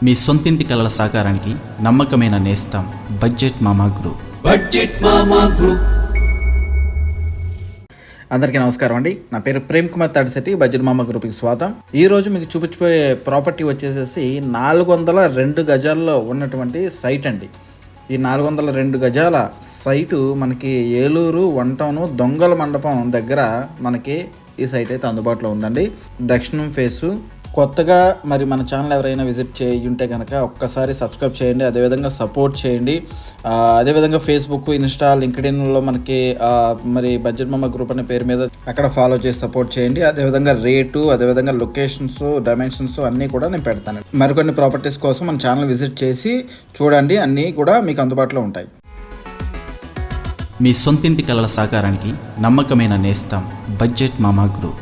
మీ సొంతింటి కలల సాకారానికి నమ్మకమైన నేస్తం బడ్జెట్ మామా గ్రూప్. అందరికీ నమస్కారం అండి. నా పేరు ప్రేమ్ కుమార్ తాడిశెట్టి. బడ్జెట్ మామా గ్రూప్కి స్వాగతం. ఈరోజు మీకు చూపించిపోయే ప్రాపర్టీ వచ్చేసేసి 402 గజాల్లో ఉన్నటువంటి సైట్ అండి. ఈ 402 గజాల సైటు మనకి ఏలూరు వన్ టౌన్ దొంగల మండపం దగ్గర మనకి ఈ సైట్ అయితే అందుబాటులో ఉందండి. దక్షిణం ఫేసు. కొత్తగా మరి మన ఛానల్ ఎవరైనా విజిట్ చేయి ఉంటే కనుక ఒక్కసారి సబ్స్క్రైబ్ చేయండి, అదేవిధంగా సపోర్ట్ చేయండి. అదేవిధంగా ఫేస్బుక్, ఇన్స్టా, లింక్డ్ఇన్లో మనకి మరి బడ్జెట్ మామా గ్రూప్ అనే పేరు మీద అక్కడ ఫాలో చేసి సపోర్ట్ చేయండి. అదేవిధంగా రేటు, అదేవిధంగా లొకేషన్స్, డైమెన్షన్స్ అన్నీ కూడా నేను పెడతాను. మరికొన్ని ప్రాపర్టీస్ కోసం మన ఛానల్ విజిట్ చేసి చూడండి, అన్నీ కూడా మీకు అందుబాటులో ఉంటాయి. మీ సొంతింటి కలల సాకారానికి నమ్మకమైన నేస్తం బడ్జెట్ మామా గ్రూప్.